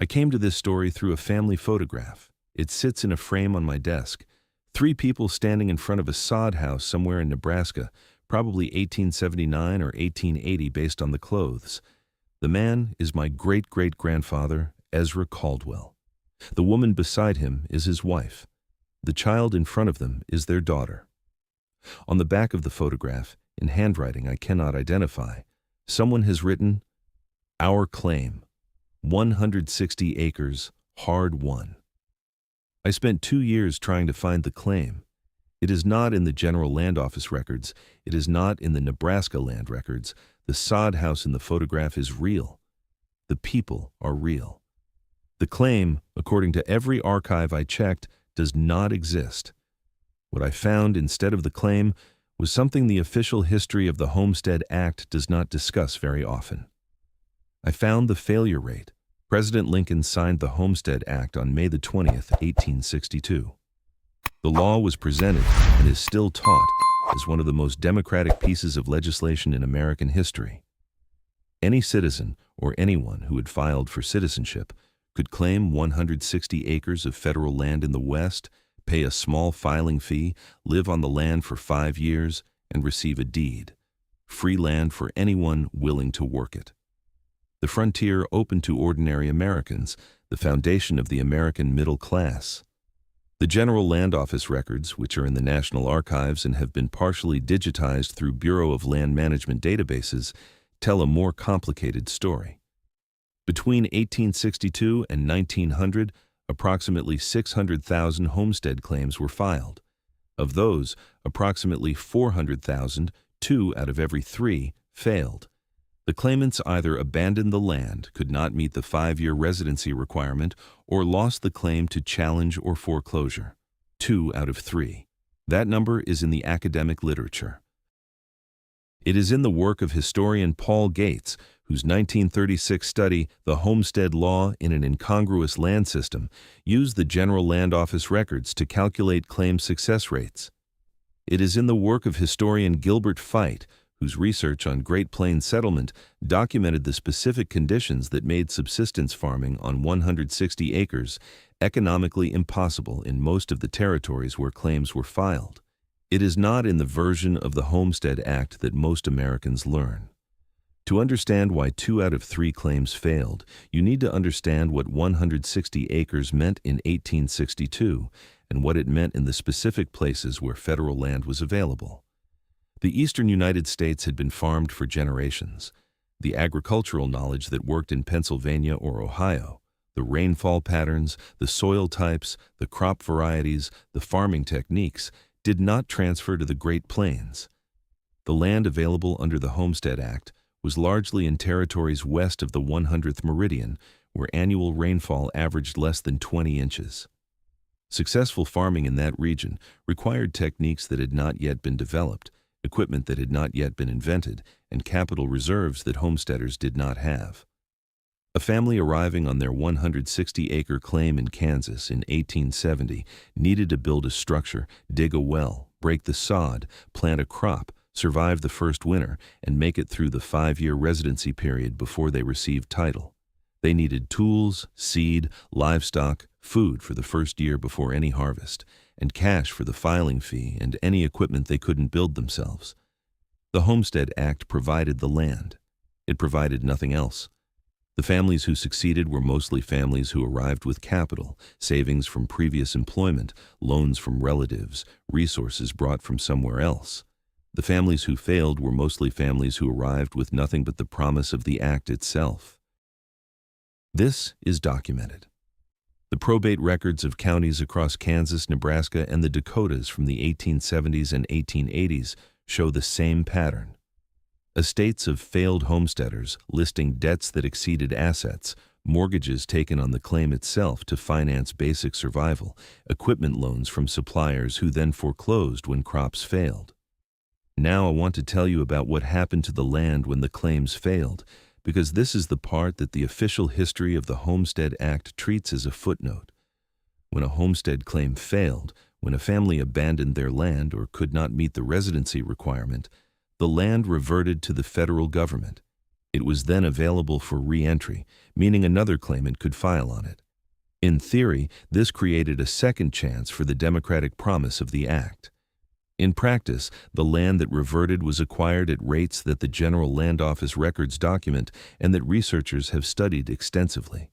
I came to this story through a family photograph. It sits in a frame on my desk. Three people standing in front of a sod house somewhere in Nebraska, probably 1879 or 1880 based on the clothes. The man is my great-great-grandfather, Ezra Caldwell. The woman beside him is his wife. The child in front of them is their daughter. On the back of the photograph, in handwriting I cannot identify, someone has written, "Our claim, 160 acres, hard won." I spent 2 years trying to find the claim. It is not in the General Land Office records. It is not in the Nebraska land records. The sod house in the photograph is real. The people are real. The claim, according to every archive I checked, does not exist. What I found instead of the claim was something the official history of the Homestead Act does not discuss very often. I found the failure rate. President Lincoln signed the Homestead Act on May 20th, 1862. The law was presented and is still taught as one of the most democratic pieces of legislation in American history. Any citizen or anyone who had filed for citizenship could claim 160 acres of federal land in the West, pay a small filing fee, live on the land for 5 years, and receive a deed. Free land for anyone willing to work it. The frontier open to ordinary Americans, the foundation of the American middle class. The General Land Office records, which are in the National Archives and have been partially digitized through Bureau of Land Management databases, tell a more complicated story. Between 1862 and 1900, approximately 600,000 homestead claims were filed. Of those, approximately 400,000, 2 out of every 3, failed. The claimants either abandoned the land, could not meet the 5-year residency requirement, or lost the claim to challenge or foreclosure. 2 out of 3. That number is in the academic literature. It is in the work of historian Paul Gates, whose 1936 study, The Homestead Law in an Incongruous Land System, used the General Land Office records to calculate claim success rates. It is in the work of historian Gilbert Fite, whose research on Great Plains settlement documented the specific conditions that made subsistence farming on 160 acres economically impossible in most of the territories where claims were filed. It is not in the version of the Homestead Act that most Americans learn. To understand why 2 out of 3 claims failed, you need to understand what 160 acres meant in 1862 and what it meant in the specific places where federal land was available. The eastern United States had been farmed for generations. The agricultural knowledge that worked in Pennsylvania or Ohio, the rainfall patterns, the soil types, the crop varieties, the farming techniques, did not transfer to the Great Plains. The land available under the Homestead Act was largely in territories west of the 100th meridian, where annual rainfall averaged less than 20 inches. Successful farming in that region required techniques that had not yet been developed, equipment that had not yet been invented, and capital reserves that homesteaders did not have. A family arriving on their 160-acre claim in Kansas in 1870 needed to build a structure, dig a well, break the sod, plant a crop, survive the first winter, and make it through the 5-year residency period before they received title. They needed tools, seed, livestock, food for the first year before any harvest, and cash for the filing fee and any equipment they couldn't build themselves. The Homestead Act provided the land. It provided nothing else. The families who succeeded were mostly families who arrived with capital, savings from previous employment, loans from relatives, resources brought from somewhere else. The families who failed were mostly families who arrived with nothing but the promise of the act itself. This is documented. The probate records of counties across Kansas, Nebraska, and the Dakotas from the 1870s and 1880s show the same pattern. Estates of failed homesteaders listing debts that exceeded assets, mortgages taken on the claim itself to finance basic survival, equipment loans from suppliers who then foreclosed when crops failed. Now I want to tell you about what happened to the land when the claims failed, because this is the part that the official history of the Homestead Act treats as a footnote. When a homestead claim failed, when a family abandoned their land or could not meet the residency requirement, the land reverted to the federal government. It was then available for re-entry, meaning another claimant could file on it. In theory, this created a second chance for the democratic promise of the act. In practice, the land that reverted was acquired at rates that the General Land Office records document and that researchers have studied extensively.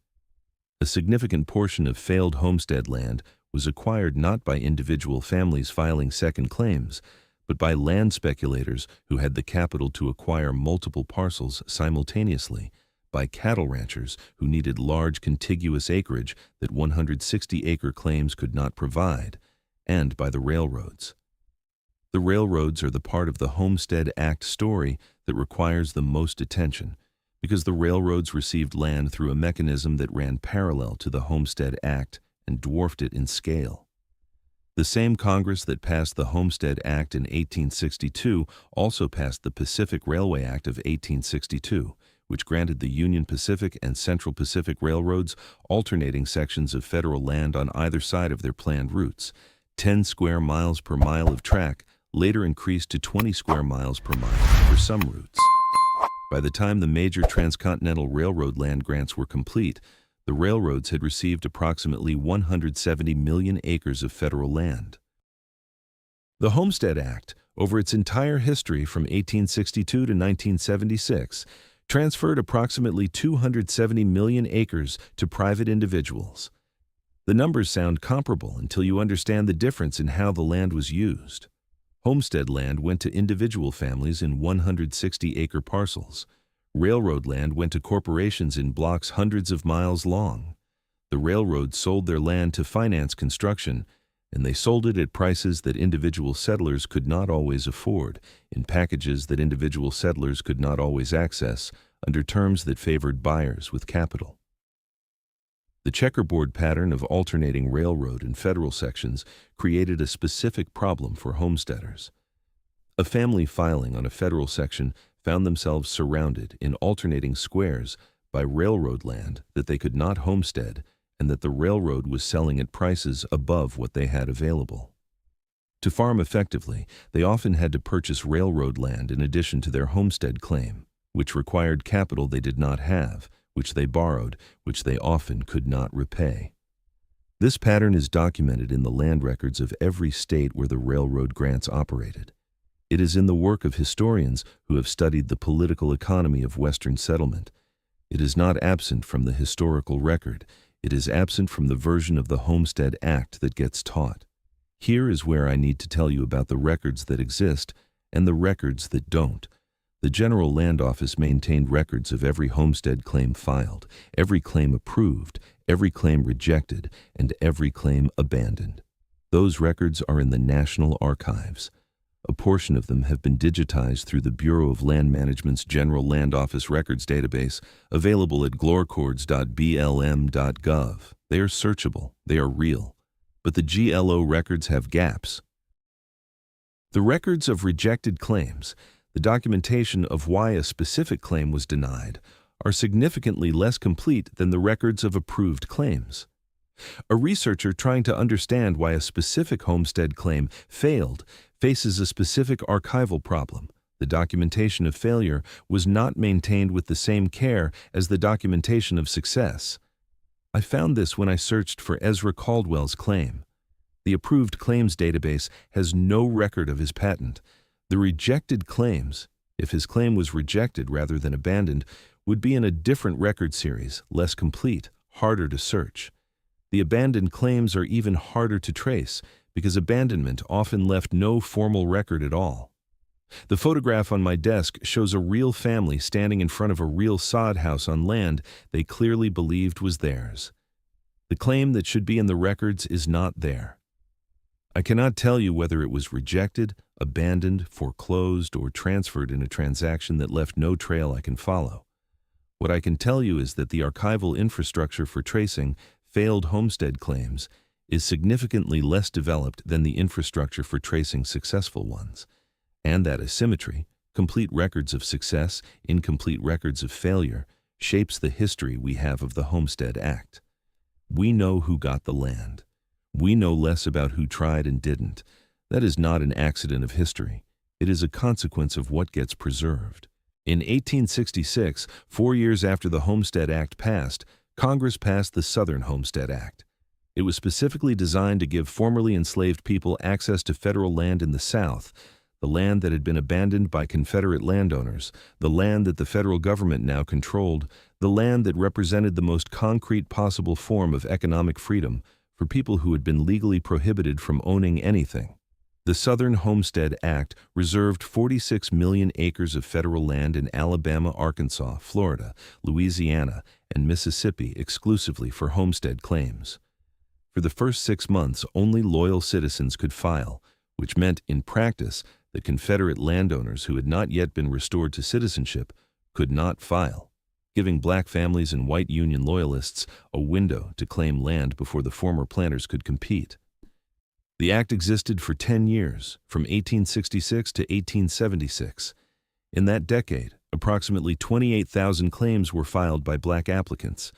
A significant portion of failed homestead land was acquired not by individual families filing second claims, but by land speculators who had the capital to acquire multiple parcels simultaneously, by cattle ranchers who needed large contiguous acreage that 160-acre claims could not provide, and by the railroads. The railroads are the part of the Homestead Act story that requires the most attention, because the railroads received land through a mechanism that ran parallel to the Homestead Act and dwarfed it in scale. The same Congress that passed the Homestead Act in 1862 also passed the Pacific Railway Act of 1862, which granted the Union Pacific and Central Pacific Railroads alternating sections of federal land on either side of their planned routes, 10 square miles per mile of track, later increased to 20 square miles per mile for some routes. By the time the major transcontinental railroad land grants were complete, the railroads had received approximately 170 million acres of federal land. The Homestead Act, over its entire history from 1862 to 1976, transferred approximately 270 million acres to private individuals. The numbers sound comparable until you understand the difference in how the land was used. Homestead land went to individual families in 160-acre parcels. Railroad land went to corporations in blocks hundreds of miles long. The railroads sold their land to finance construction, and they sold it at prices that individual settlers could not always afford, in packages that individual settlers could not always access, under terms that favored buyers with capital. The checkerboard pattern of alternating railroad and federal sections created a specific problem for homesteaders. A family filing on a federal section found themselves surrounded in alternating squares by railroad land that they could not homestead and that the railroad was selling at prices above what they had available. To farm effectively, they often had to purchase railroad land in addition to their homestead claim, which required capital they did not have, which they borrowed, which they often could not repay. This pattern is documented in the land records of every state where the railroad grants operated. It is in the work of historians who have studied the political economy of Western settlement. It is not absent from the historical record. It is absent from the version of the Homestead Act that gets taught. Here is where I need to tell you about the records that exist and the records that don't. The General Land Office maintained records of every homestead claim filed, every claim approved, every claim rejected, and every claim abandoned. Those records are in the National Archives. A portion of them have been digitized through the Bureau of Land Management's General Land Office Records database, available at glorcords.blm.gov. They are searchable, they are real, but the GLO records have gaps. The records of rejected claims, the documentation of why a specific claim was denied, are significantly less complete than the records of approved claims. A researcher trying to understand why a specific homestead claim failed faces a specific archival problem. The documentation of failure was not maintained with the same care as the documentation of success. I found this when I searched for Ezra Caldwell's claim. The approved claims database has no record of his patent. The rejected claims, if his claim was rejected rather than abandoned, would be in a different record series, less complete, harder to search. The abandoned claims are even harder to trace because abandonment often left no formal record at all. The photograph on my desk shows a real family standing in front of a real sod house on land they clearly believed was theirs. The claim that should be in the records is not there. I cannot tell you whether it was rejected, abandoned, foreclosed, or transferred in a transaction that left no trail I can follow. What I can tell you is that the archival infrastructure for tracing failed homestead claims is significantly less developed than the infrastructure for tracing successful ones, and that asymmetry, complete records of success, incomplete records of failure, shapes the history we have of the Homestead Act. We know who got the land. We know less about who tried and didn't. That is not an accident of history. It is a consequence of what gets preserved. In 1866, 4 years after the Homestead Act passed, Congress passed the Southern Homestead Act. It was specifically designed to give formerly enslaved people access to federal land in the South, the land that had been abandoned by Confederate landowners, the land that the federal government now controlled, the land that represented the most concrete possible form of economic freedom for people who had been legally prohibited from owning anything. The Southern Homestead Act reserved 46 million acres of federal land in Alabama, Arkansas, Florida, Louisiana, and Mississippi exclusively for homestead claims. For the first 6 months, only loyal citizens could file, which meant, in practice, that Confederate landowners who had not yet been restored to citizenship could not file, giving black families and white Union loyalists a window to claim land before the former planters could compete. The act existed for 10 years, from 1866 to 1876. In that decade, approximately 28,000 claims were filed by black applicants.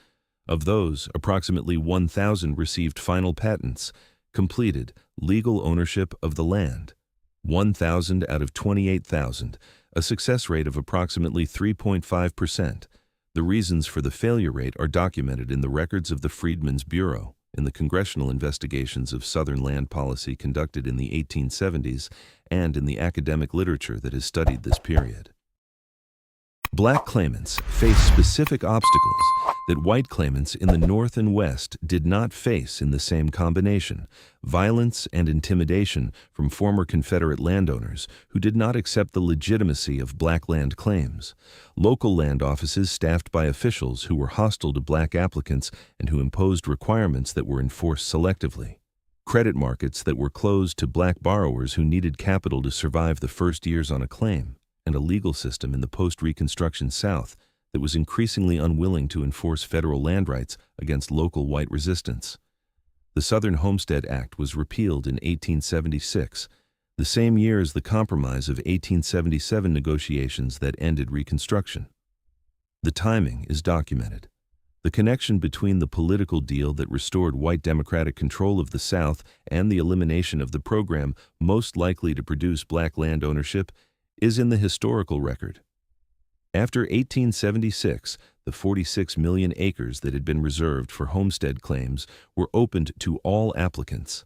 Of those, approximately 1,000 received final patents, completed legal ownership of the land. 1,000 out of 28,000, a success rate of approximately 3.5%. The reasons for the failure rate are documented in the records of the Freedmen's Bureau, in the congressional investigations of Southern land policy conducted in the 1870s, and in the academic literature that has studied this period. Black claimants face specific obstacles that white claimants in the North and West did not face in the same combination: violence and intimidation from former Confederate landowners who did not accept the legitimacy of black land claims, local land offices staffed by officials who were hostile to black applicants and who imposed requirements that were enforced selectively, credit markets that were closed to black borrowers who needed capital to survive the first years on a claim, and a legal system in the post-Reconstruction South that was increasingly unwilling to enforce federal land rights against local white resistance. The Southern Homestead Act was repealed in 1876, the same year as the Compromise of 1877 negotiations that ended Reconstruction. The timing is documented. The connection between the political deal that restored white democratic control of the South and the elimination of the program most likely to produce black land ownership is in the historical record. After 1876, the 46 million acres that had been reserved for homestead claims were opened to all applicants.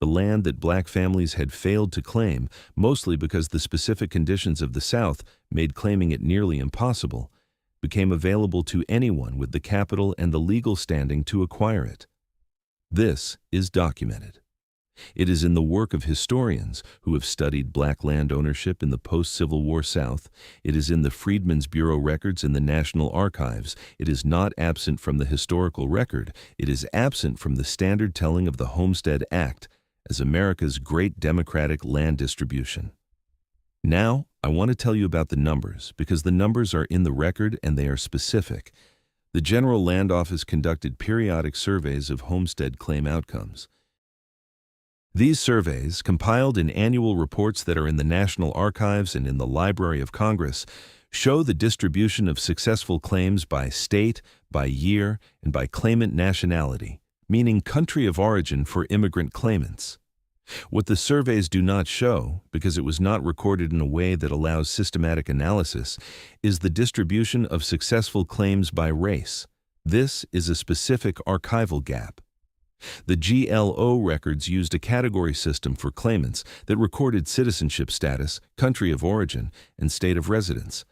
The land that black families had failed to claim, mostly because the specific conditions of the South made claiming it nearly impossible, became available to anyone with the capital and the legal standing to acquire it. This is documented. It is in the work of historians who have studied black land ownership in the post-Civil War South. It is in the Freedmen's Bureau records in the National Archives. It is not absent from the historical record. It is absent from the standard telling of the Homestead Act as America's great democratic land distribution. Now, I want to tell you about the numbers, because the numbers are in the record and they are specific. The General Land Office conducted periodic surveys of homestead claim outcomes. These surveys, compiled in annual reports that are in the National Archives and in the Library of Congress, show the distribution of successful claims by state, by year, and by claimant nationality, meaning country of origin for immigrant claimants. What the surveys do not show, because it was not recorded in a way that allows systematic analysis, is the distribution of successful claims by race. This is a specific archival gap. The GLO records used a category system for claimants that recorded citizenship status, country of origin, and state of residence.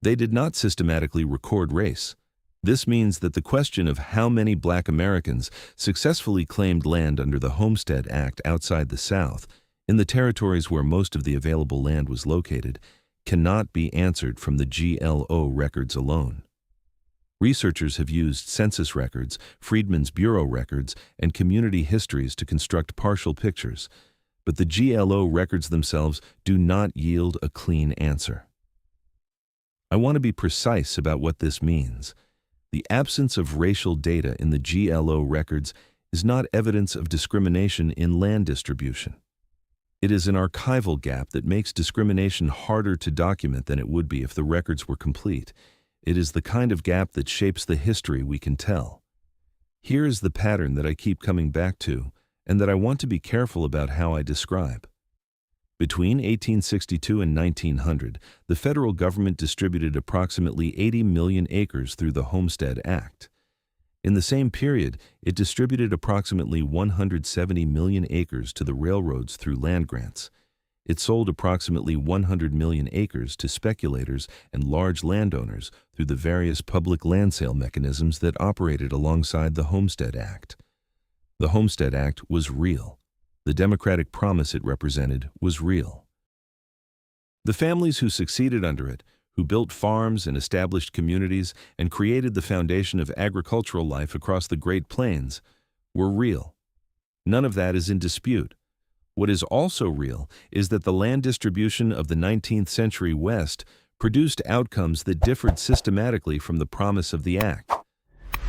They did not systematically record race. This means that the question of how many black Americans successfully claimed land under the Homestead Act outside the South, in the territories where most of the available land was located, cannot be answered from the GLO records alone. Researchers have used census records, Freedmen's Bureau records, and community histories to construct partial pictures, but the GLO records themselves do not yield a clean answer. I want to be precise about what this means. The absence of racial data in the GLO records is not evidence of discrimination in land distribution. It is an archival gap that makes discrimination harder to document than it would be if the records were complete. It is the kind of gap that shapes the history we can tell. Here is the pattern that I keep coming back to, and that I want to be careful about how I describe. Between 1862 and 1900, the federal government distributed approximately 80 million acres through the Homestead Act. In the same period, it distributed approximately 170 million acres to the railroads through land grants. It sold approximately 100 million acres to speculators and large landowners through the various public land sale mechanisms that operated alongside the Homestead Act. The Homestead Act was real. The democratic promise it represented was real. The families who succeeded under it, who built farms and established communities and created the foundation of agricultural life across the Great Plains, were real. None of that is in dispute. What is also real is that the land distribution of the 19th century West produced outcomes that differed systematically from the promise of the Act.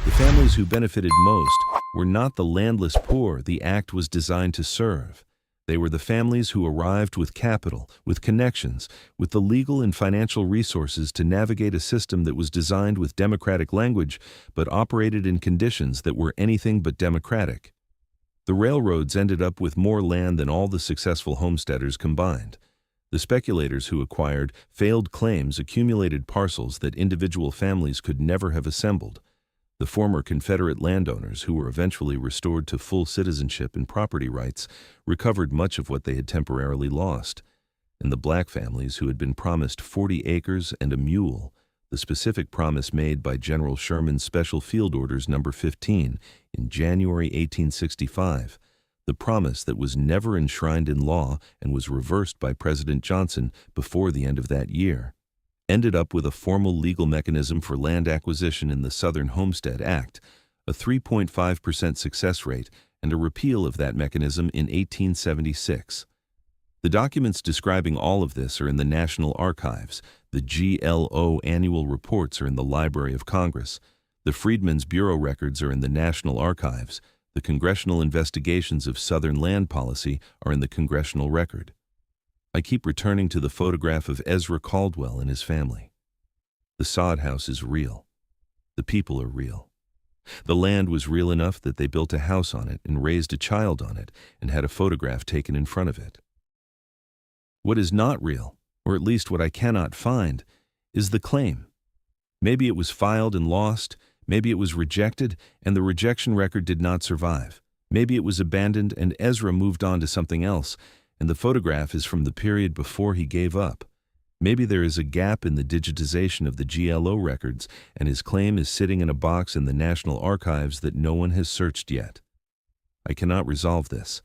The families who benefited most were not the landless poor the Act was designed to serve. They were the families who arrived with capital, with connections, with the legal and financial resources to navigate a system that was designed with democratic language but operated in conditions that were anything but democratic. The railroads ended up with more land than all the successful homesteaders combined. The speculators who acquired failed claims accumulated parcels that individual families could never have assembled. The former Confederate landowners, who were eventually restored to full citizenship and property rights, recovered much of what they had temporarily lost. And the black families who had been promised 40 acres and a mule, the specific promise made by General Sherman's Special Field Orders No. 15 in January 1865, the promise that was never enshrined in law and was reversed by President Johnson before the end of that year, ended up with a formal legal mechanism for land acquisition in the Southern Homestead Act, a 3.5% success rate, and a repeal of that mechanism in 1876. The documents describing all of this are in the National Archives. The GLO annual reports are in the Library of Congress. The Freedmen's Bureau records are in the National Archives. The congressional investigations of Southern land policy are in the Congressional Record. I keep returning to the photograph of Ezra Caldwell and his family. The sod house is real. The people are real. The land was real enough that they built a house on it and raised a child on it and had a photograph taken in front of it. What is not real, or at least what I cannot find, is the claim. Maybe it was filed and lost, maybe it was rejected and the rejection record did not survive. Maybe it was abandoned and Ezra moved on to something else, and the photograph is from the period before he gave up. Maybe there is a gap in the digitization of the GLO records, and his claim is sitting in a box in the National Archives that no one has searched yet. I cannot resolve this.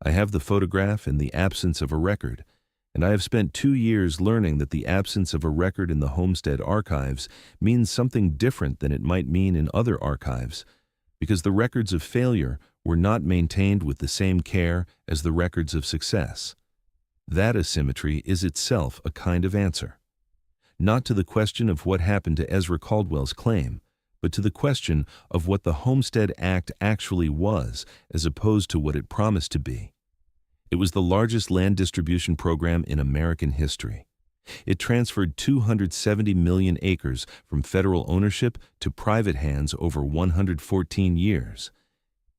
I have the photograph in the absence of a record, and I have spent 2 years learning that the absence of a record in the Homestead Archives means something different than it might mean in other archives, because the records of failure were not maintained with the same care as the records of success. That asymmetry is itself a kind of answer, not to the question of what happened to Ezra Caldwell's claim, but to the question of what the Homestead Act actually was as opposed to what it promised to be. It was the largest land distribution program in American history. It transferred 270 million acres from federal ownership to private hands over 114 years.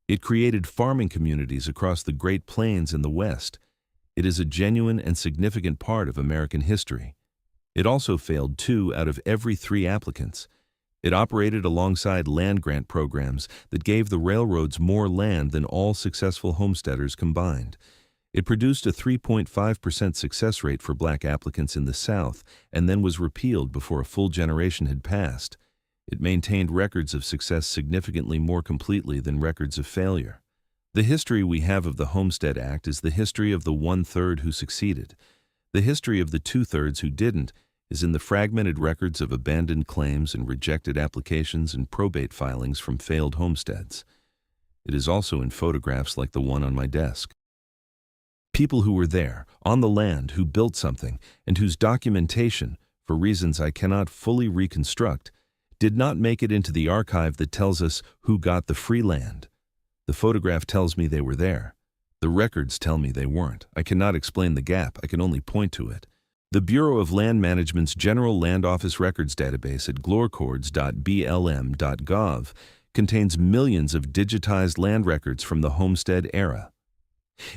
It created farming communities across the Great Plains in the West. It is a genuine and significant part of American history. It also failed 2 out of every 3 applicants. It operated alongside land grant programs that gave the railroads more land than all successful homesteaders combined. It produced a 3.5% success rate for black applicants in the South and then was repealed before a full generation had passed. It maintained records of success significantly more completely than records of failure. The history we have of the Homestead Act is the history of the 1/3 who succeeded. The history of the 2/3 who didn't is in the fragmented records of abandoned claims and rejected applications and probate filings from failed homesteads. It is also in photographs like the one on my desk. People who were there, on the land, who built something, and whose documentation, for reasons I cannot fully reconstruct, did not make it into the archive that tells us who got the free land. The photograph tells me they were there. The records tell me they weren't. I cannot explain the gap. I can only point to it. The Bureau of Land Management's General Land Office Records database at glorcords.blm.gov contains millions of digitized land records from the Homestead era.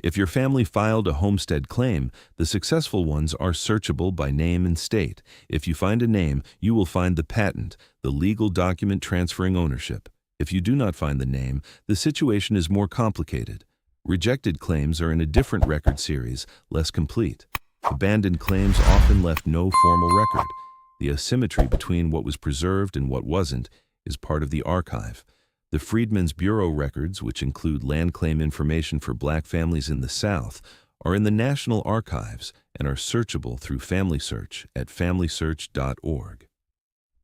If your family filed a homestead claim, the successful ones are searchable by name and state. If you find a name, you will find the patent, the legal document transferring ownership. If you do not find the name, the situation is more complicated. Rejected claims are in a different record series, less complete. Abandoned claims often left no formal record. The asymmetry between what was preserved and what wasn't is part of the archive. The Freedmen's Bureau records, which include land claim information for Black families in the South, are in the National Archives and are searchable through Family Search at familysearch.org.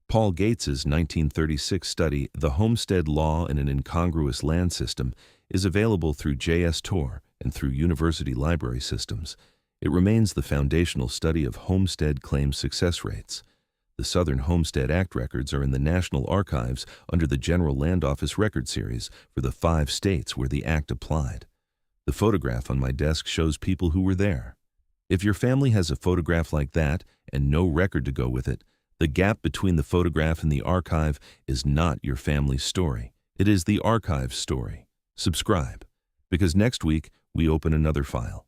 Paul Gates's 1936 study, The Homestead Law in an Incongruous Land System, is available through JSTOR and through university library systems. It remains the foundational study of homestead claim success rates. The Southern Homestead Act records are in the National Archives under the General Land Office Record Series for the 5 states where the Act applied. The photograph on my desk shows people who were there. If your family has a photograph like that and no record to go with it, the gap between the photograph and the archive is not your family's story. It is the archive's story. Subscribe, because next week we open another file.